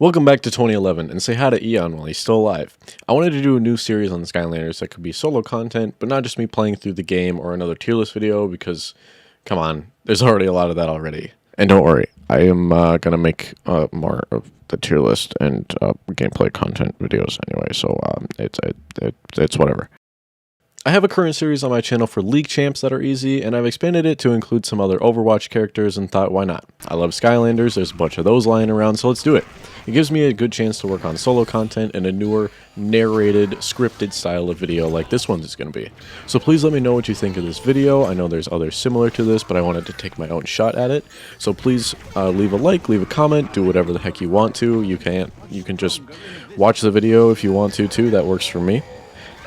Welcome back to 2011, and say hi to Eon while he's still alive. I wanted to do a new series on the Skylanders that could be solo content, but not just me playing through the game or another tier list video, because, come on, there's already a lot of that already. And don't worry, I am going to make more of the tier list and gameplay content videos anyway, so it's whatever. I have a current series on my channel for League champs that are easy, and I've expanded it to include some other Overwatch characters and thought, why not? I love Skylanders, there's a bunch of those lying around, so let's do it. It gives me a good chance to work on solo content in a newer, narrated, scripted style of video like this one is going to be. So please let me know what you think of this video. I know there's others similar to this, but I wanted to take my own shot at it. So please leave a like, leave a comment, do whatever the heck you want to. You can just watch the video if you want to too, that works for me.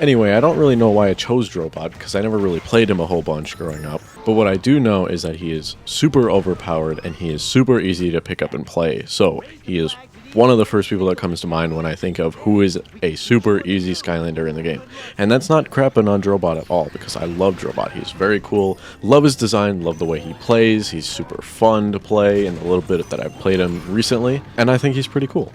Anyway, I don't really know why I chose Drobot, because I never really played him a whole bunch growing up, but what I do know is that he is super overpowered and he is super easy to pick up and play, so he is one of the first people that comes to mind when I think of who is a super easy Skylander in the game. And that's not crapping on Drobot at all, because I love Drobot. He's very cool, love his design, love the way he plays, he's super fun to play in the little bit that I've played him recently, and I think he's pretty cool.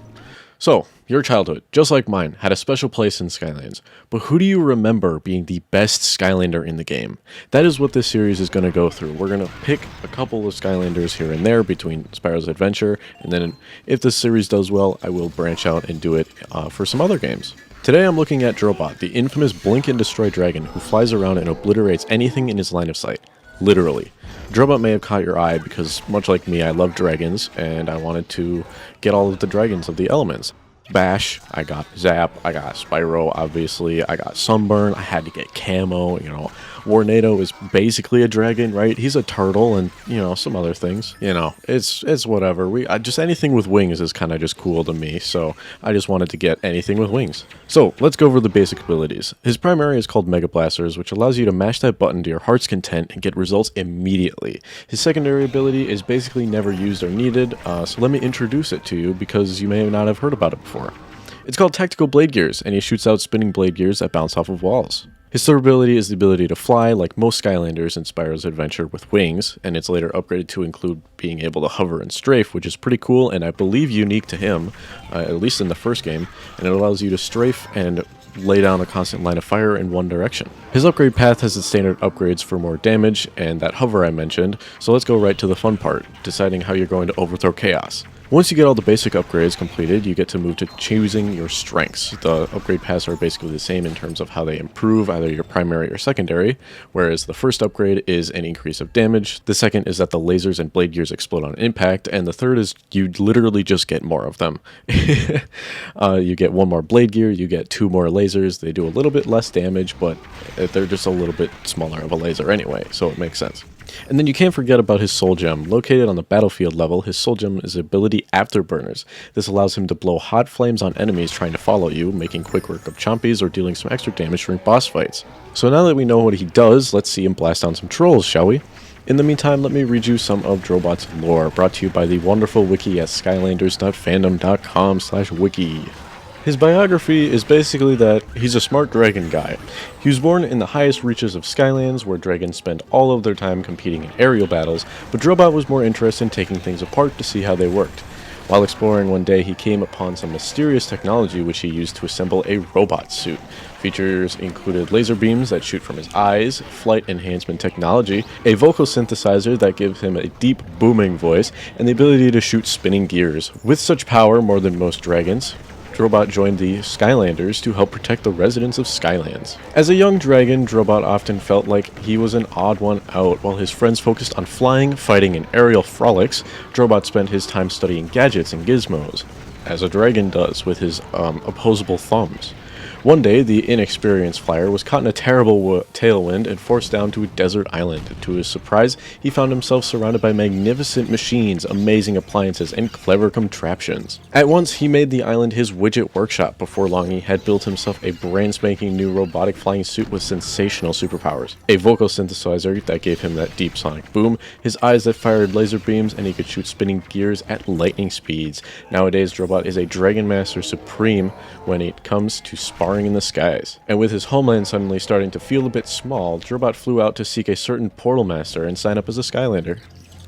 So, your childhood, just like mine, had a special place in Skylands, but who do you remember being the best Skylander in the game? That is what this series is going to go through. We're going to pick a couple of Skylanders here and there between Spyro's Adventure, and then if this series does well, I will branch out and do it for some other games. Today I'm looking at Drobot, the infamous blink and destroy dragon who flies around and obliterates anything in his line of sight. Literally. Drobot may have caught your eye because, much like me, I love dragons, and I wanted to get all of the dragons of the elements. Bash, I got Zap, I got Spyro, obviously, I got Sunburn, I had to get Camo, Warnado is basically a dragon, right? He's a turtle and, some other things. It's whatever. Just anything with wings is kind of just cool to me, so I just wanted to get anything with wings. So, let's go over the basic abilities. His primary is called Mega Blasters, which allows you to mash that button to your heart's content and get results immediately. His secondary ability is basically never used or needed, so let me introduce it to you because you may not have heard about it before. It's called Tactical Blade Gears, and he shoots out spinning blade gears that bounce off of walls. His third ability is the ability to fly, like most Skylanders in Spyro's Adventure, with wings, and it's later upgraded to include being able to hover and strafe, which is pretty cool and I believe unique to him, at least in the first game, and it allows you to strafe and lay down a constant line of fire in one direction. His upgrade path has its standard upgrades for more damage and that hover I mentioned, so let's go right to the fun part, deciding how you're going to overthrow chaos. Once you get all the basic upgrades completed, you get to move to choosing your strengths. The upgrade paths are basically the same in terms of how they improve either your primary or secondary, whereas the first upgrade is an increase of damage, the second is that the lasers and blade gears explode on impact, and the third is you literally just get more of them. You get one more blade gear, you get two more lasers, they do a little bit less damage, but they're just a little bit smaller of a laser anyway, so it makes sense. And then you can't forget about his Soul Gem. Located on the battlefield level, his Soul Gem is ability Afterburners. This allows him to blow hot flames on enemies trying to follow you, making quick work of chompies or dealing some extra damage during boss fights. So now that we know what he does, let's see him blast down some trolls, shall we? In the meantime, let me read you some of Drobot's lore, brought to you by the wonderful wiki at skylanders.fandom.com/wiki. His biography is basically that he's a smart dragon guy. He was born in the highest reaches of Skylands, where dragons spend all of their time competing in aerial battles, but Drobot was more interested in taking things apart to see how they worked. While exploring one day, he came upon some mysterious technology which he used to assemble a robot suit. Features included laser beams that shoot from his eyes, flight enhancement technology, a vocal synthesizer that gives him a deep booming voice, and the ability to shoot spinning gears. With such power, more than most dragons, Drobot joined the Skylanders to help protect the residents of Skylands. As a young dragon, Drobot often felt like he was an odd one out. While his friends focused on flying, fighting, and aerial frolics, Drobot spent his time studying gadgets and gizmos, as a dragon does with his opposable thumbs. One day, the inexperienced flyer was caught in a terrible tailwind and forced down to a desert island. To his surprise, he found himself surrounded by magnificent machines, amazing appliances, and clever contraptions. At once, he made the island his widget workshop. Before long, he had built himself a brand spanking new robotic flying suit with sensational superpowers. A vocal synthesizer that gave him that deep sonic boom, his eyes that fired laser beams, and he could shoot spinning gears at lightning speeds. Nowadays, Drobot is a Dragon Master Supreme when it comes to sparring in the skies. And with his homeland suddenly starting to feel a bit small, Drobot flew out to seek a certain portal master and sign up as a Skylander.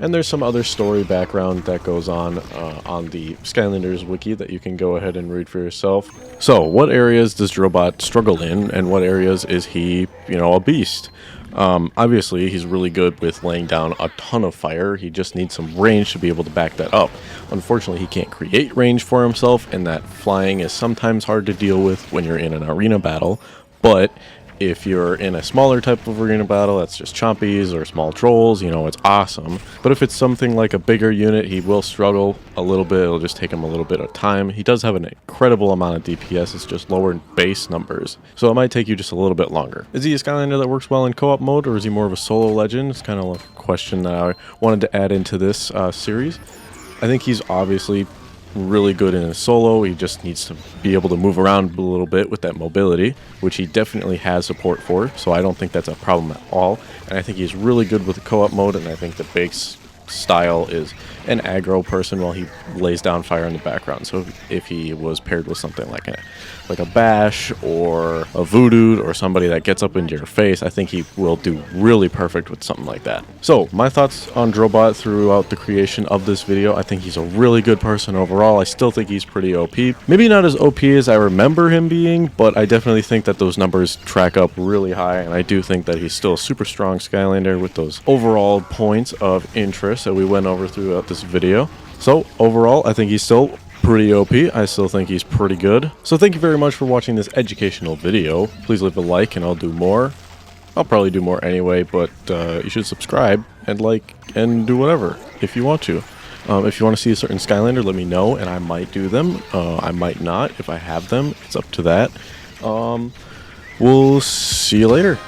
And there's some other story background that goes on the Skylanders wiki that you can go ahead and read for yourself. So, what areas does Drobot struggle in, and what areas is he, a beast? Obviously, he's really good with laying down a ton of fire. He just needs some range to be able to back that up. Unfortunately, he can't create range for himself, and that flying is sometimes hard to deal with when you're in an arena battle. But if you're in a smaller type of arena battle, that's just chompies or small trolls, it's awesome. But if it's something like a bigger unit, he will struggle a little bit. It'll just take him a little bit of time. He does have an incredible amount of DPS. It's just lower base numbers. So it might take you just a little bit longer. Is he a Skylander that works well in co-op mode, or is he more of a solo legend? It's kind of a question that I wanted to add into this series. I think he's obviously really good in a solo. He just needs to be able to move around a little bit with that mobility, which he definitely has support for, so I don't think that's a problem at all. And I think he's really good with the co-op mode, and I think the base style is an aggro person while he lays down fire in the background. So if he was paired with something like a bash or a voodoo or somebody that gets up into your face, I think he will do really perfect with something like that. So my thoughts on Drobot throughout the creation of this video: I think he's a really good person overall. I still think he's pretty OP. Maybe not as OP as I remember him being, but I definitely think that those numbers track up really high, and I do think that he's still a super strong Skylander with those overall points of interest that we went over throughout this video. So overall, I think he's still pretty OP. I still think he's pretty good. So thank you very much for watching this educational video. Please leave a like and I'll do more. I'll probably do more anyway, but you should subscribe and like and do whatever if you want to. If you want to see a certain Skylander, let me know and I might do them. I might not. If I have them, it's up to that. We'll see you later.